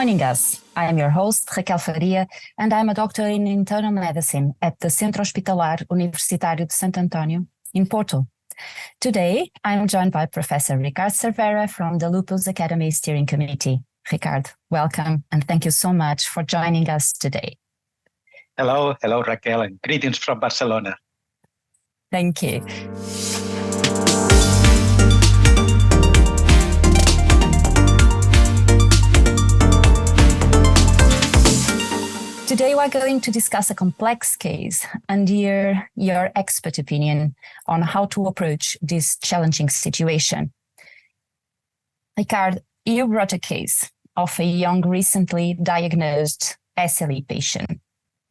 joining us. I am your host, Raquel Faria, and I'm a doctor in internal medicine at the Centro Hospitalar Universitário de Santo António in Porto. Today, I'm joined by Professor Ricard Cervera from the Lupus Academy Steering Committee. Ricard, welcome, and thank you so much for joining us today. Hello, Raquel, and greetings from Barcelona. Thank you. Today, we're going to discuss a complex case and hear your expert opinion on how to approach this challenging situation. Ricard, you brought a case of a young, recently diagnosed SLE patient.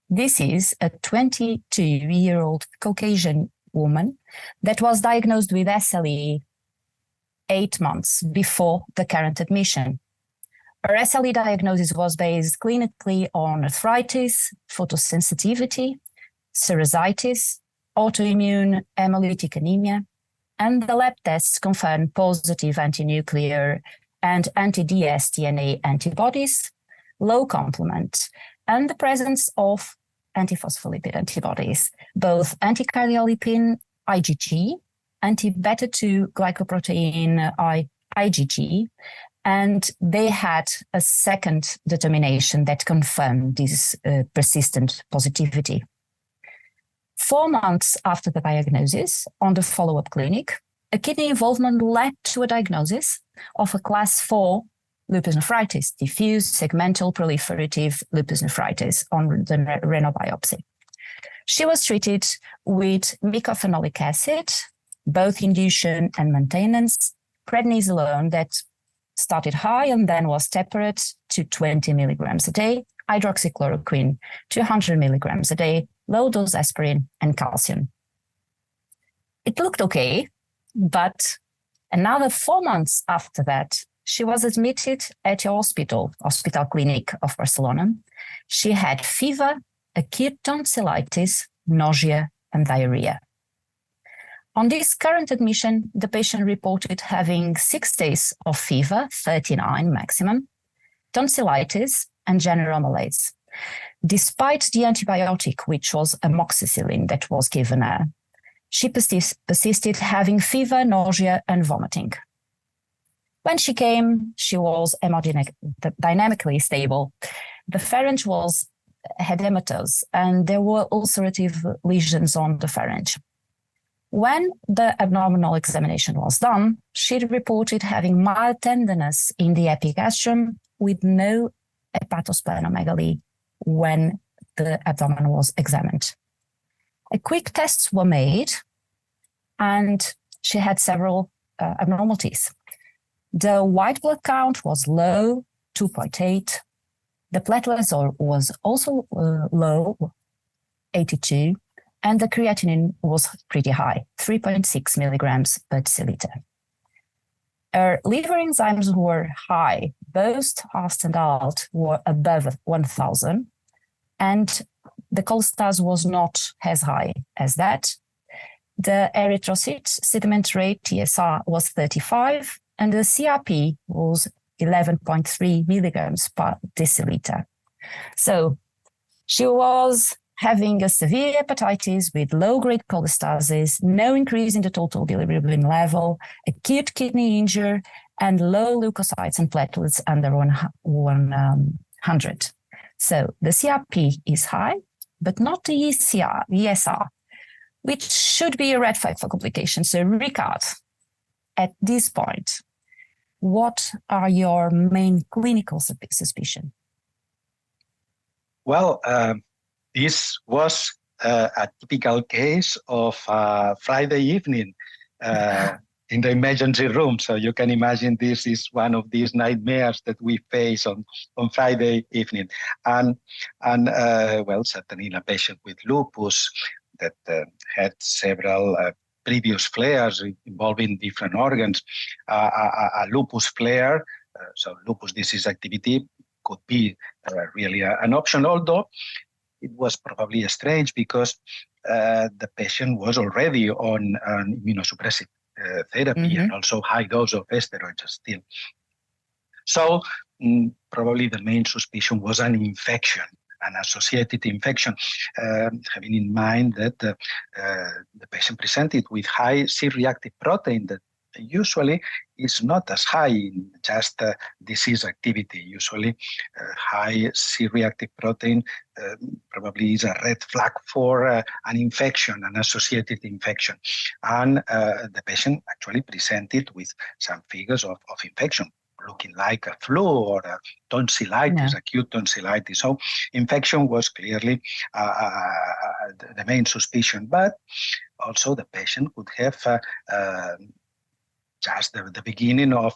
This is a 22-year-old Caucasian woman that was diagnosed with SLE 8 months before the current admission. Her SLE diagnosis was based clinically on arthritis, photosensitivity, serositis, autoimmune hemolytic anemia, and the lab tests confirmed positive antinuclear and anti-dsDNA antibodies, low complement, and the presence of antiphospholipid antibodies, both anticardiolipin IgG, anti-beta-2 glycoprotein IgG, and they had a second determination that confirmed this persistent positivity. 4 months after the diagnosis, on the follow-up clinic, a kidney involvement led to a diagnosis of a class 4 lupus nephritis, diffuse segmental proliferative lupus nephritis on the renal biopsy. She was treated with mycophenolic acid, both induction and maintenance, prednisolone that started high and then was tapered to 20 milligrams a day, hydroxychloroquine 200 milligrams a day, low-dose aspirin, and calcium. It looked okay, but another 4 months after that, she was admitted at your hospital clinic of Barcelona. She had fever, acute tonsillitis, nausea, and diarrhea. On this current admission, the patient reported having 6 days of fever, 39 maximum, tonsillitis, and general malaise. Despite the antibiotic, which was amoxicillin that was given her, she persisted having fever, nausea, and vomiting. When she came, she was hemodynamically stable. The pharynx was edematous, and there were ulcerative lesions on the pharynx. When the abdominal examination was done, she reported having mild tenderness in the epigastrum with no hepatosplenomegaly when the abdomen was examined. A quick tests were made, and she had several abnormalities. The white blood count was low, 2.8. The platelets was also low, 82. And the creatinine was pretty high, 3.6 milligrams per deciliter. Her liver enzymes were high. Both fast and alt were above 1,000, and the cholestasis was not as high as that. The erythrocyte sediment rate, TSR, was 35, and the CRP was 11.3 milligrams per deciliter. So she was having a severe hepatitis with low-grade cholestasis, no increase in the total bilirubin level, acute kidney injury, and low leukocytes and platelets under 100. So the CRP is high, but not the ESR, which should be a red flag for complications. So Ricard, at this point, what are your main clinical suspicion? Well, this was a typical case of Friday evening in the emergency room. So you can imagine this is one of these nightmares that we face on Friday evening. And well, certainly a patient with lupus that had several previous flares involving different organs. A lupus flare, so lupus disease activity could be really an option, although it was probably strange because the patient was already on an immunosuppressive therapy and also high dose of steroids still. So probably the main suspicion was an infection, an associated infection, having in mind that the patient presented with high C-reactive protein that usually is not as high in just disease activity. Usually high C-reactive protein probably is a red flag for an infection, an associated infection. And the patient actually presented with some figures of infection, looking like a flu or a tonsillitis, acute tonsillitis. So infection was clearly the main suspicion, but also the patient could have just the beginning of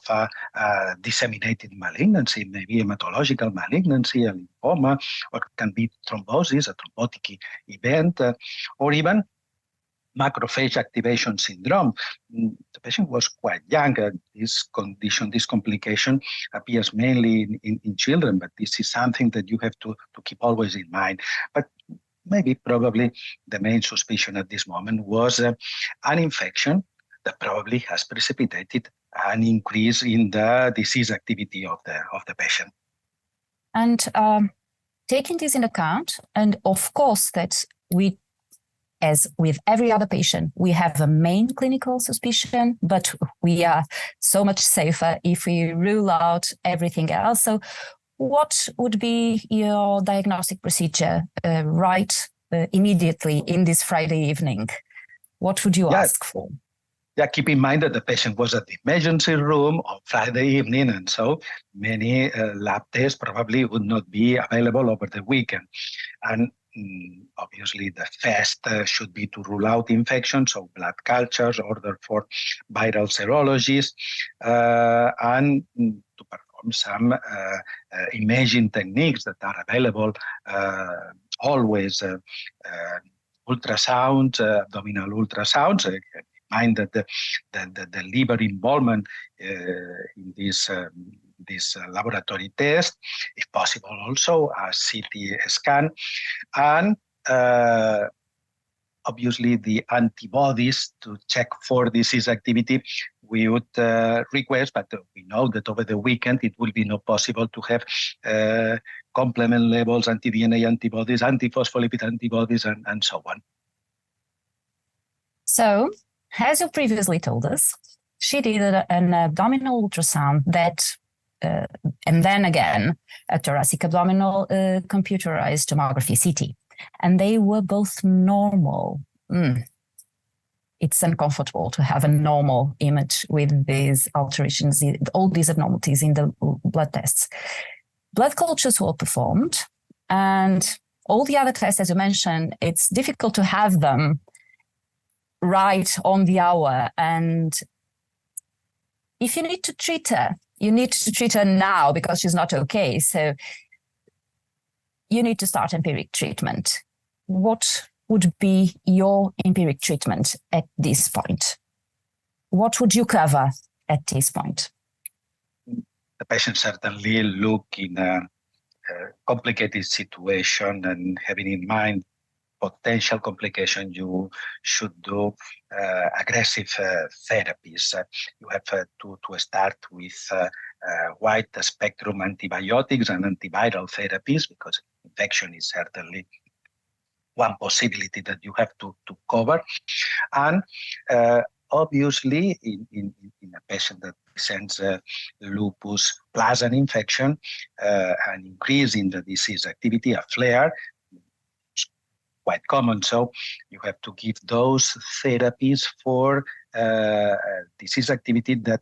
disseminated malignancy, maybe hematological malignancy, a lymphoma, or can be thrombosis, a thrombotic event, or even macrophage activation syndrome. The patient was quite young. This condition, this complication appears mainly in children, but this is something that you have to keep always in mind. But maybe probably the main suspicion at this moment was an infection that probably has precipitated an increase in the disease activity of the patient. And taking this into account, and of course that we, as with every other patient, we have a main clinical suspicion, but we are so much safer if we rule out everything else. So what would be your diagnostic procedure immediately in this Friday evening? What would you ask for? Yeah, keep in mind that the patient was at the emergency room on Friday evening, and so many lab tests probably would not be available over the weekend. And obviously, the first should be to rule out infection, so blood cultures, order for viral serologies, and to perform some imaging techniques that are available always, ultrasound, abdominal ultrasounds. Mind that the liver involvement in this laboratory test, if possible, also a CT scan, and obviously the antibodies to check for disease activity. We would request, but we know that over the weekend it will be not possible to have complement levels, anti-DNA antibodies, antiphospholipid antibodies, and so on. So, as you previously told us, she did an abdominal ultrasound and then again, a thoracic abdominal computerized tomography, CT, and they were both normal. It's uncomfortable to have a normal image with these alterations, all these abnormalities in the blood tests. Blood cultures were performed, and all the other tests, as you mentioned, it's difficult to have them right on the hour. And if you need to treat her, you need to treat her now because she's not okay. So you need to start empiric treatment. What would be your empiric treatment at this point? What would you cover at this point? The patient certainly look in a complicated situation, and having in mind potential complication, you should do aggressive therapies. You have to start with wide spectrum antibiotics and antiviral therapies, because infection is certainly one possibility that you have to cover. And obviously, in a patient that presents lupus plus an infection, an increase in the disease activity, a flare, quite common. So you have to give those therapies for disease activity that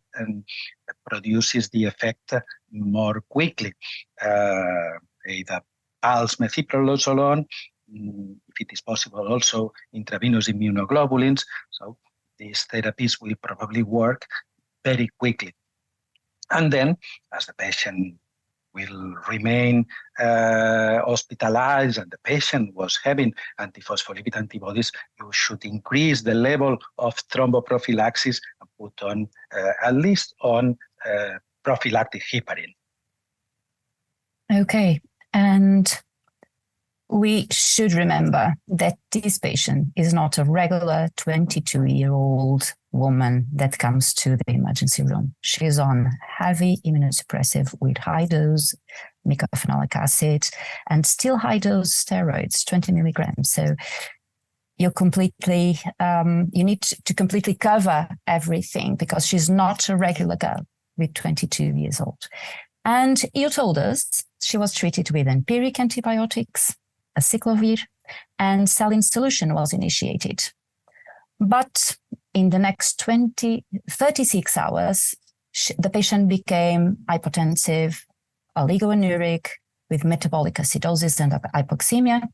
produces the effect more quickly. Either pulse methylprednisolone, if it is possible, also intravenous immunoglobulins. So these therapies will probably work very quickly. And then, as the patient will remain hospitalized and the patient was having antiphospholipid antibodies, you should increase the level of thromboprophylaxis and put on at least on prophylactic heparin. Okay. And we should remember that this patient is not a regular 22-year-old woman that comes to the emergency room. She's on heavy immunosuppressive with high dose mycophenolic acid and still high dose steroids, 20 milligrams. So you need to completely cover everything because she's not a regular girl with 22 years old. And you told us she was treated with empiric antibiotics, acyclovir, and saline solution was initiated. But in the next 36 hours, the patient became hypotensive, oligoanuric, with metabolic acidosis and hypoxemia,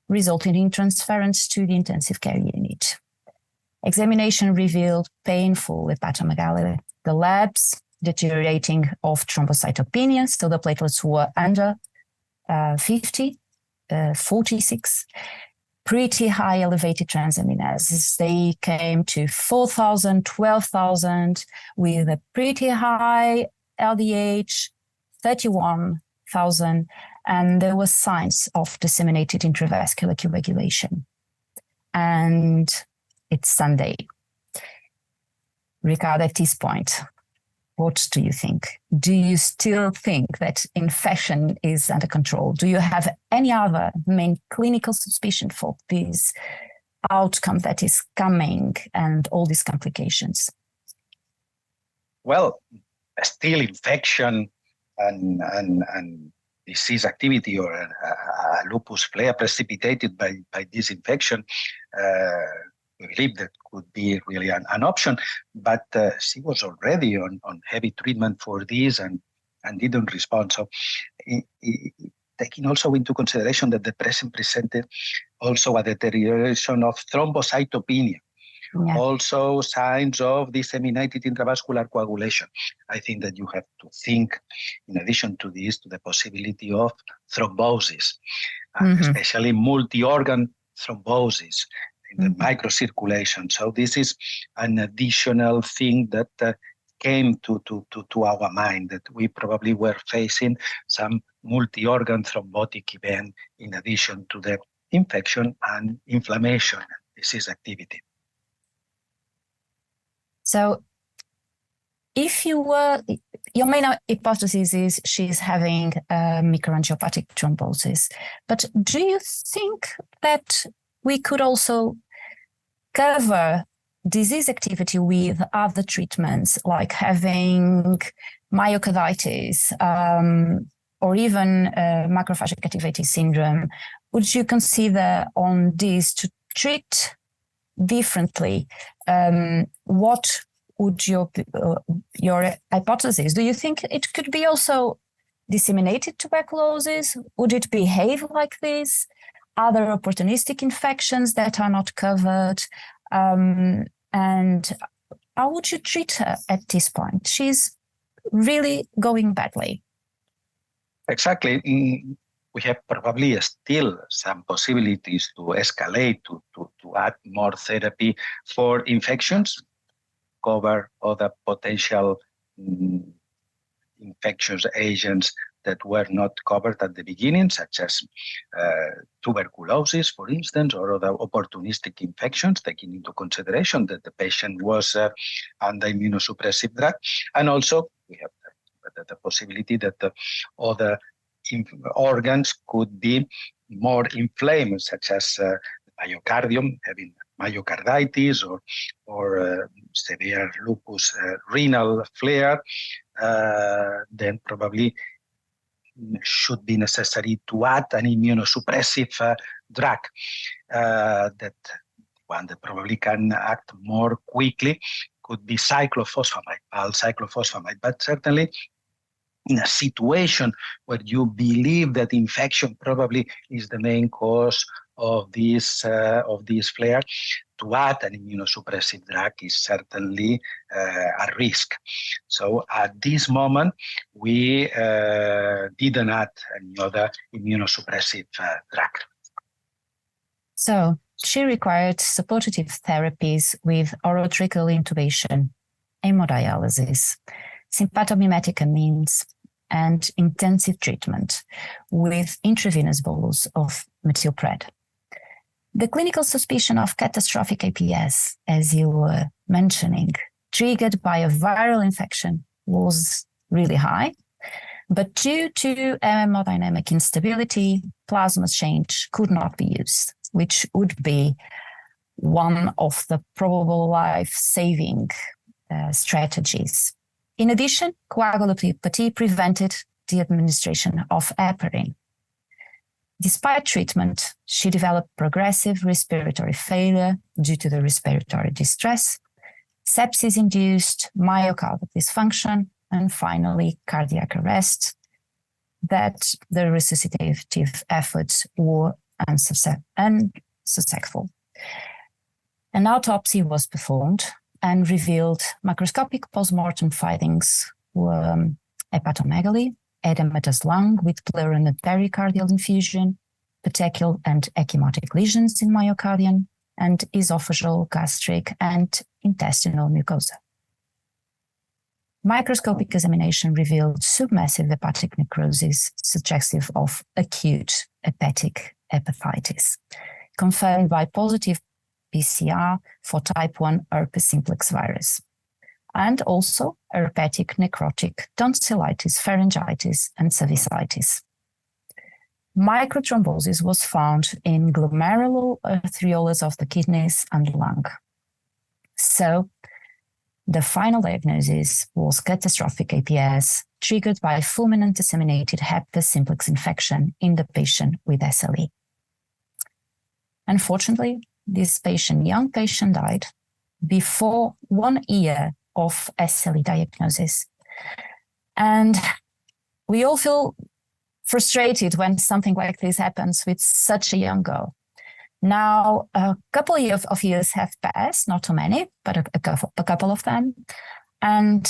resulting in transference to the intensive care unit. Examination revealed painful hepatomegaly. The labs deteriorating of thrombocytopenia, so the platelets were under 50, 46. Pretty high elevated transaminases. They came to 4,000, 12,000, with a pretty high LDH, 31,000, and there were signs of disseminated intravascular coagulation. And it's Sunday. Ricard, at this point, what do you think? Do you still think that infection is under control? Do you have any other main clinical suspicion for this outcome that is coming and all these complications? Well, still infection and disease activity or a lupus flare precipitated by this infection, we believe that could be really an option, but she was already on heavy treatment for this and didn't respond. So taking also into consideration that the patient presented also a deterioration of thrombocytopenia, also signs of disseminated intravascular coagulation. I think that you have to think, in addition to this, to the possibility of thrombosis, especially multi-organ thrombosis in the microcirculation. So this is an additional thing that came to our mind, that we probably were facing some multi-organ thrombotic event in addition to the infection and inflammation and disease activity. So if your main hypothesis is she's having microangiopathic thrombosis, but do you think that we could also cover disease activity with other treatments, like having myocarditis or even macrophage activated syndrome? Would you consider on this to treat differently? What would your hypothesis? Do you think it could be also disseminated tuberculosis? Would it behave like this? Other opportunistic infections that are not covered? And how would you treat her at this point? She's really going badly. Exactly. We have probably still some possibilities to escalate, to add more therapy for infections, cover other potential infectious agents that were not covered at the beginning, such as tuberculosis, for instance, or other opportunistic infections, taking into consideration that the patient was under immunosuppressive drug. And also, we have the possibility that the other organs could be more inflamed, such as myocardium, having myocarditis, or severe lupus renal flare. Then probably should be necessary to add an immunosuppressive drug, that one that probably can act more quickly could be cyclophosphamide, cyclophosphamide. But certainly in a situation where you believe that infection probably is the main cause of this flare, to add an immunosuppressive drug is certainly a risk. So at this moment, we didn't add any other immunosuppressive drug. So she required supportive therapies with orotracheal intubation, hemodialysis, sympathomimetic amines, and intensive treatment with intravenous bolus of methylpred. The clinical suspicion of catastrophic APS, as you were mentioning, triggered by a viral infection was really high, but due to hemodynamic instability, plasma change could not be used, which would be one of the probable life-saving strategies. In addition, coagulopathy prevented the administration of heparin. Despite treatment, she developed progressive respiratory failure due to the respiratory distress, sepsis-induced myocardial dysfunction, and finally cardiac arrest, that the resuscitative efforts were unsuccessful. An autopsy was performed and revealed macroscopic postmortem findings were hepatomegaly, edematous lung with pleural and pericardial infusion, petechial and ecchymotic lesions in myocardium, and esophageal, gastric, and intestinal mucosa. Microscopic examination revealed submassive hepatic necrosis suggestive of acute hepatic hepatitis, confirmed by positive PCR for type 1 herpes simplex virus, and also herpetic necrotic tonsillitis, pharyngitis, and cervicitis. Microthrombosis was found in glomerular arterioles of the kidneys and lung. So the final diagnosis was catastrophic APS triggered by fulminant disseminated herpes simplex infection in the patient with SLE. Unfortunately, this young patient died before 1 year of SLE diagnosis. And we all feel frustrated when something like this happens with such a young girl. Now, a couple of years have passed, not too many, but a couple of them. And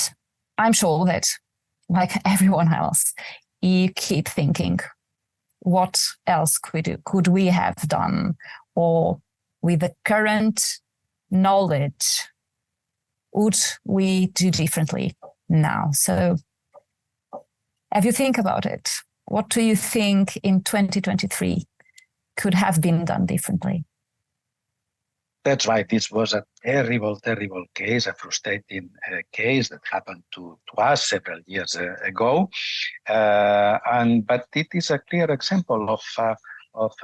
I'm sure that, like everyone else, you keep thinking, what else could we have done? Or with the current knowledge, would we do differently now? So have you think about it? What do you think in 2023 could have been done differently? That's right. This was a terrible, terrible case, a frustrating case that happened to us several years ago. But it is a clear example of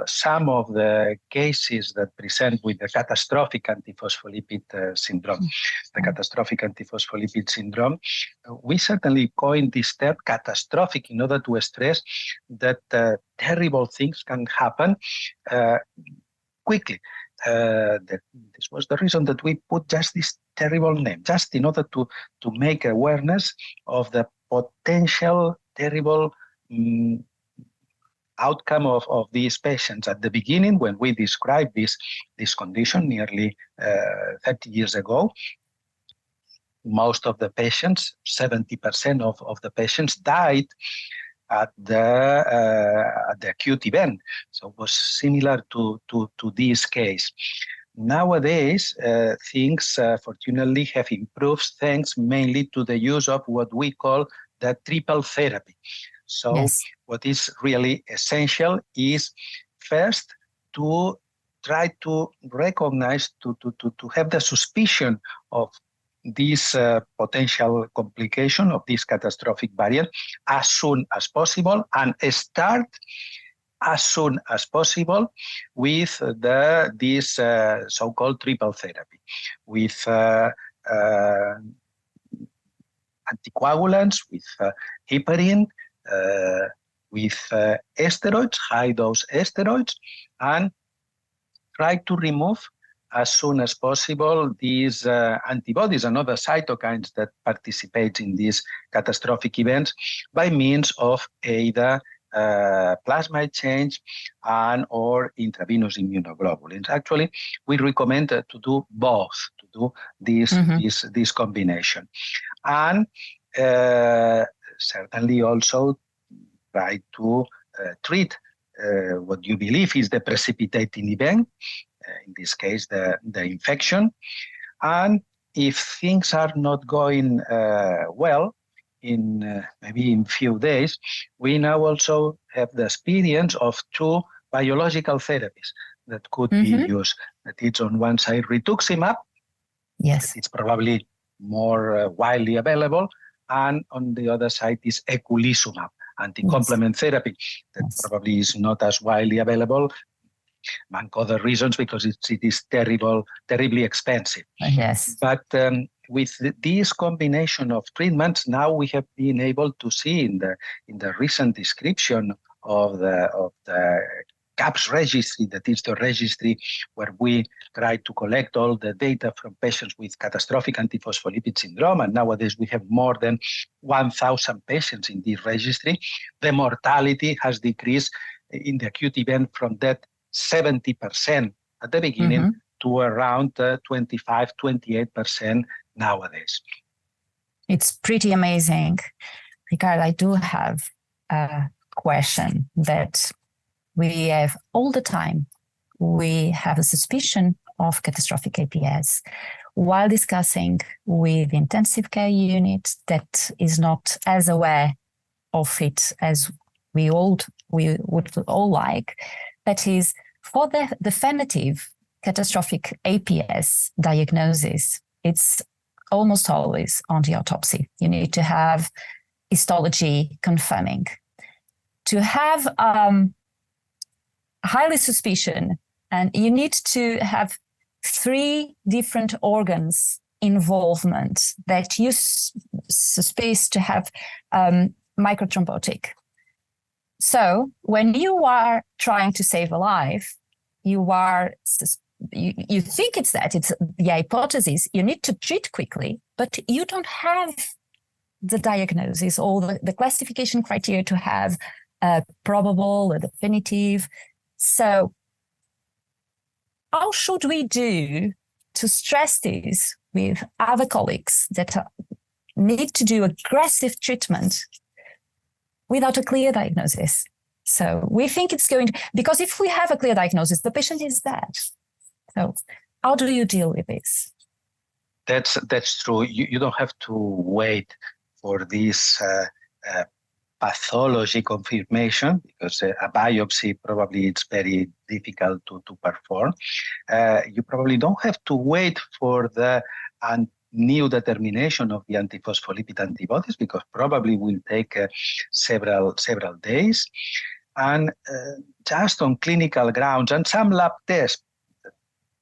some of the cases that present with the catastrophic antiphospholipid syndrome. The catastrophic antiphospholipid syndrome, we certainly coined this term catastrophic in order to stress that terrible things can happen quickly. This was the reason that we put just this terrible name, just in order to make awareness of the potential terrible outcome of these patients. At the beginning, when we described this condition nearly 30 years ago, most of the patients, 70% of the patients, died at the acute event. So it was similar to this case. Nowadays, things fortunately have improved thanks mainly to the use of what we call the triple therapy. So yes. What is really essential is first to try to recognize, to have the suspicion of this potential complication of this catastrophic variant as soon as possible, and start as soon as possible with this so-called triple therapy, with anticoagulants, with heparin, with steroids, high-dose steroids, and try to remove as soon as possible these antibodies and other cytokines that participate in these catastrophic events by means of either plasma exchange and or intravenous immunoglobulins. Actually, we recommend to do both, to do this combination. And certainly also try to treat what you believe is the precipitating event, in this case, the infection. And if things are not going well, maybe in few days, we now also have the experience of 2 biological therapies that could be used. That it's on one side rituximab, yes, it's probably more widely available, and on the other side is eculizumab, anti-complement therapy, that probably is not as widely available, among other reasons, because it is terribly expensive. Yes. But with this combination of treatments, now we have been able to see in the recent description of the CAPS registry, that is the registry where we try to collect all the data from patients with catastrophic antiphospholipid syndrome. And nowadays we have more than 1,000 patients in this registry. The mortality has decreased in the acute event from death 70% at the beginning to around 25, 28% nowadays. It's pretty amazing. Ricard, I do have a question that we have all the time. We have a suspicion of catastrophic APS while discussing with the intensive care unit that is not as aware of it as we would all like. That is, for the definitive catastrophic APS diagnosis, it's almost always on the autopsy. You need to have histology confirming. To have highly suspicion, and you need to have 3 different organs involvement that you suspect to have microthrombotic. So when you are trying to save a life, you think it's the hypothesis, you need to treat quickly, but you don't have the diagnosis or the classification criteria to have a probable, a definitive. So how should we do to stress this with other colleagues that need to do aggressive treatment without a clear diagnosis? So we think it's going to, because if we have a clear diagnosis, the patient is dead. So how do you deal with this? That's true. You don't have to wait for this pathology confirmation, because a biopsy probably it's very difficult to perform. You probably don't have to wait for the new determination of the antiphospholipid antibodies, because probably will take several days. And just on clinical grounds and some lab tests that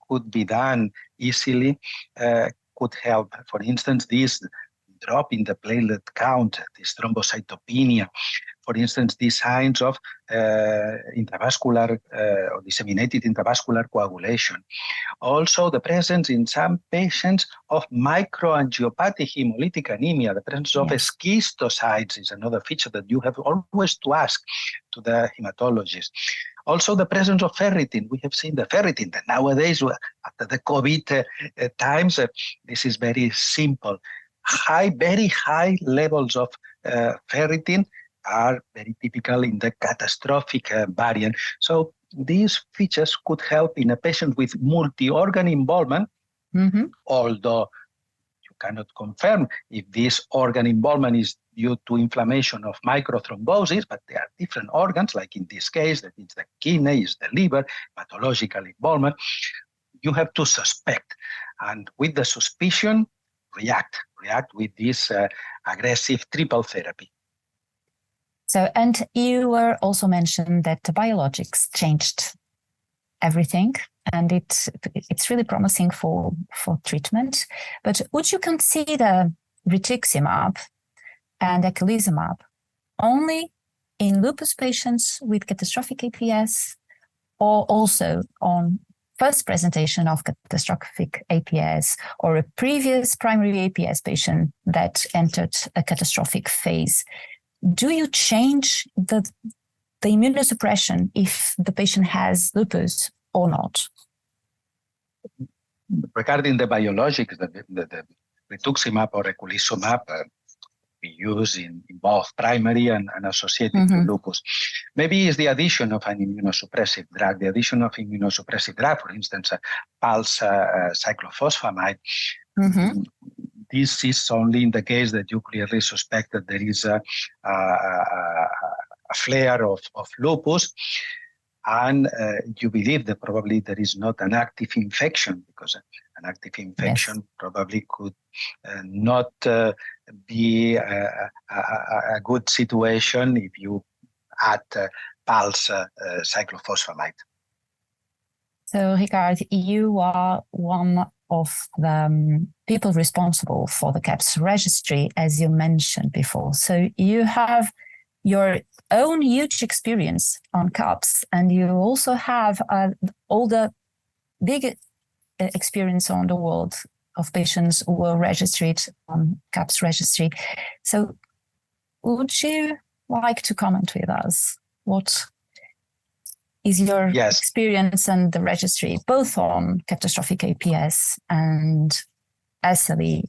could be done easily could help. For instance, this drop in the platelet count, this thrombocytopenia, for instance, these signs of intravascular or disseminated intravascular coagulation. Also, the presence in some patients of microangiopathic hemolytic anemia, the presence of schistocytes is another feature that you have always to ask to the hematologist. Also, the presence of ferritin. We have seen the ferritin that nowadays, after the COVID times, this is very simple. Very high levels of ferritin are very typical in the catastrophic variant. So these features could help in a patient with multi-organ involvement, although you cannot confirm if this organ involvement is due to inflammation of microthrombosis, but there are different organs, like in this case, that it's the kidney, it's the liver, pathological involvement. You have to suspect, and with the suspicion, react with this aggressive triple therapy. So, and you were also mentioned that the biologics changed everything, and it's really promising for treatment. But would you consider rituximab and eculizumab only in lupus patients with catastrophic APS, or also on first presentation of catastrophic APS or a previous primary APS patient that entered a catastrophic phase? Do you change the immunosuppression if the patient has lupus or not? Regarding the biologics, the rituximab or eculizumab we use in both primary and associated to lupus. Maybe it's the addition of an immunosuppressive drug, for instance, a pulse cyclophosphamide. This is only in the case that you clearly suspect that there is a flare of lupus. and you believe that probably there is not an active infection, because an active infection probably could not be a good situation if you add pulse cyclophosphamide. So, Ricard, you are one of the people responsible for the CAPS registry, as you mentioned before. So you have your own huge experience on CAPS, and you also have all the big experience on the world of patients who were registered on CAPS registry. So would you like to comment with us? What is your experience and the registry, both on catastrophic APS and SLE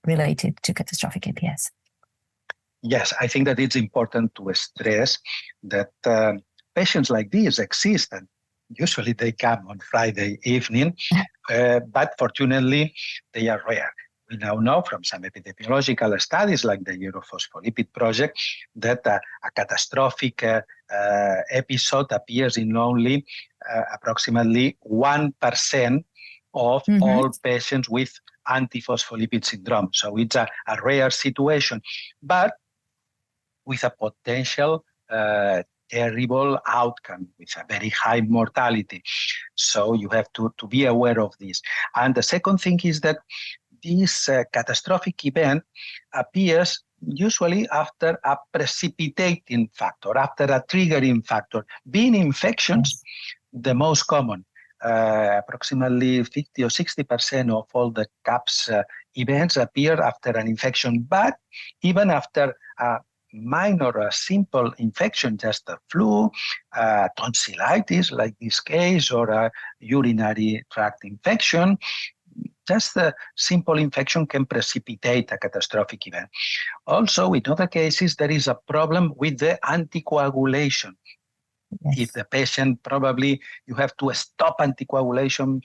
related to catastrophic APS? Yes, I think that it's important to stress that patients like these exist, and usually they come on Friday evening, but fortunately they are rare. We now know from some epidemiological studies like the Europhospholipid project that a catastrophic episode appears in only approximately 1% of all patients with antiphospholipid syndrome. So it's a rare situation, but with a potential terrible outcome, with a very high mortality. So you have to be aware of this. And the second thing is that this catastrophic event appears usually after a precipitating factor, after a triggering factor, being infections, the most common. Approximately 50 or 60% of all the CAPS events appear after an infection, but even after a minor, simple infection, just a flu, tonsillitis like this case, or a urinary tract infection, just a simple infection can precipitate a catastrophic event. Also, in other cases, there is a problem with the anticoagulation. If the patient, probably you have to stop anticoagulation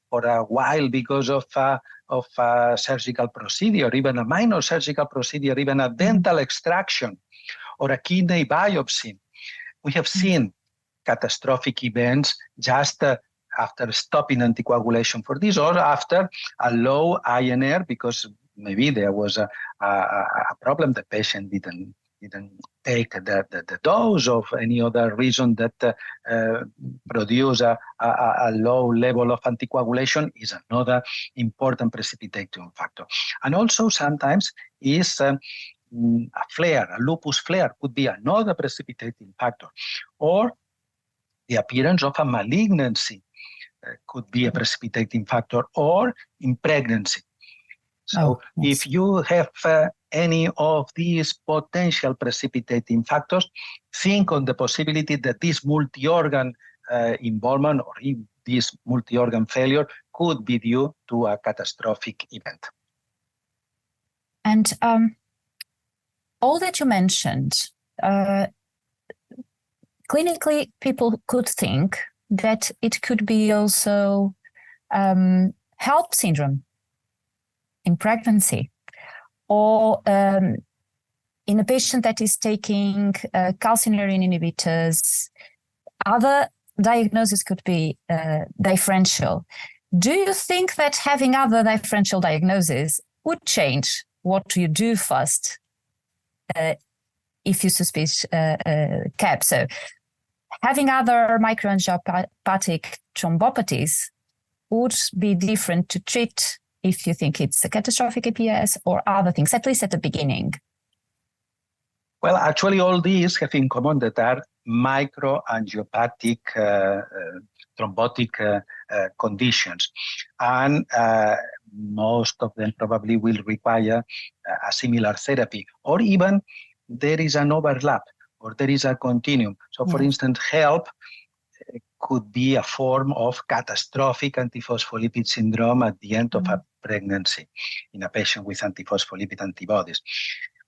for a while because of a surgical procedure, even a minor surgical procedure, even a dental extraction or a kidney biopsy. We have seen catastrophic events just after stopping anticoagulation for this, or after a low INR, because maybe there was a problem, the patient didn't take the dose, of any other reason that produce a low level of anticoagulation, is another important precipitating factor. And also sometimes is a flare, a lupus flare could be another precipitating factor, or the appearance of a malignancy could be a precipitating factor, or in pregnancy. So if you have any of these potential precipitating factors, think on the possibility that this multi-organ involvement or this multi-organ failure could be due to a catastrophic event. And all that you mentioned, clinically, people could think that it could be also HELP syndrome in pregnancy, or in a patient that is taking calcineurin inhibitors. Other diagnoses could be differential. Do you think that having other differential diagnoses would change what you do first if you suspect CAP? So having other microangiopathic thrombopathies would be different to treat if you think it's a catastrophic APS or other things, at least at the beginning. Well, actually, all these have in common that are microangiopathic thrombotic conditions. And most of them probably will require a similar therapy, or even there is an overlap, or there is a continuum. So, for instance, HELP could be a form of catastrophic antiphospholipid syndrome at the end of a pregnancy in a patient with antiphospholipid antibodies.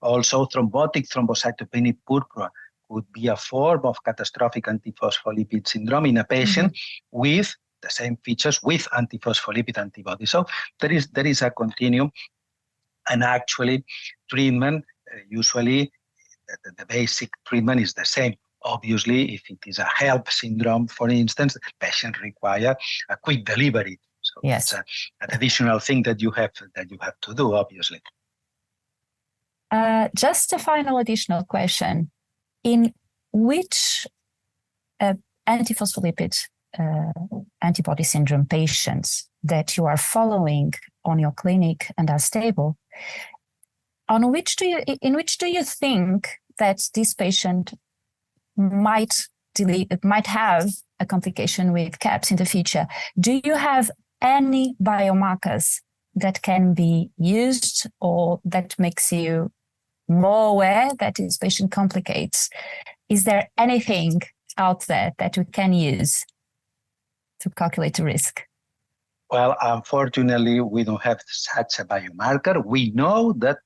Also, thrombotic thrombocytopenic purpura could be a form of catastrophic antiphospholipid syndrome in a patient with the same features with antiphospholipid antibodies. So there is a continuum, and actually treatment, usually the basic treatment is the same. Obviously, if it is a HELP syndrome, for instance, the patient require a quick delivery. So Yes. that's an additional thing that you have to do, obviously. Just a final additional question. In which antiphospholipid antibody syndrome patients that you are following on your clinic and are stable, in which do you think that this patient might have a complication with CAPS in the future? Do you have any biomarkers that can be used or that makes you more aware that this patient complicates? Is there anything out there that we can use to calculate the risk? Well, unfortunately, we don't have such a biomarker. We know that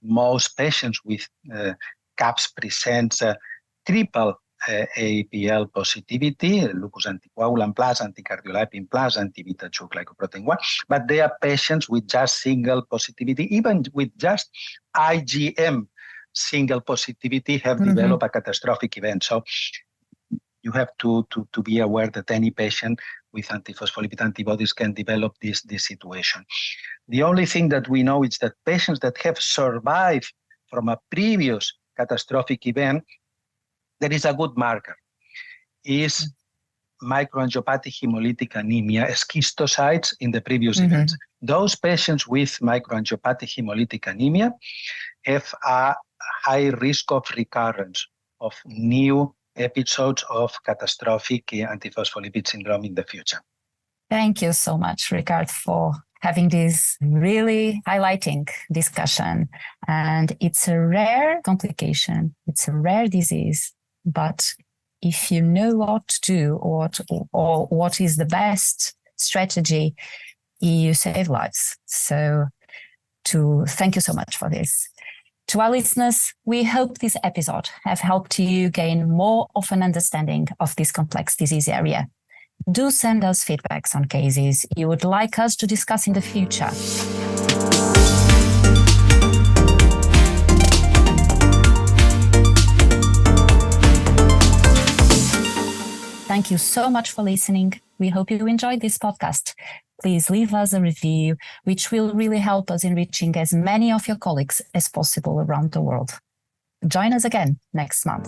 most patients with CAPS present triple APL positivity, lupus anticoagulant plus, anticardiolipin plus, anti-beta-2 glycoprotein 1, but they are patients with just single positivity, even with just IgM single positivity have developed a catastrophic event. So you have to be aware that any patient with antiphospholipid antibodies can develop this situation. The only thing that we know is that patients that have survived from a previous catastrophic event, there is a good marker, is microangiopathic hemolytic anemia, schistocytes in the previous events. Those patients with microangiopathic hemolytic anemia have a high risk of recurrence of new episodes of catastrophic antiphospholipid syndrome in the future. Thank you so much, Ricard, for having this really highlighting discussion. And it's a rare complication, it's a rare disease, but if you know what to do or what is the best strategy, you save lives. So thank you so much for this. To our listeners, we hope this episode have helped you gain more of an understanding of this complex disease area. Do send us feedbacks on cases you would like us to discuss in the future. Thank you so much for listening. We hope you enjoyed this podcast. Please leave us a review, which will really help us in reaching as many of your colleagues as possible around the world. Join us again next month.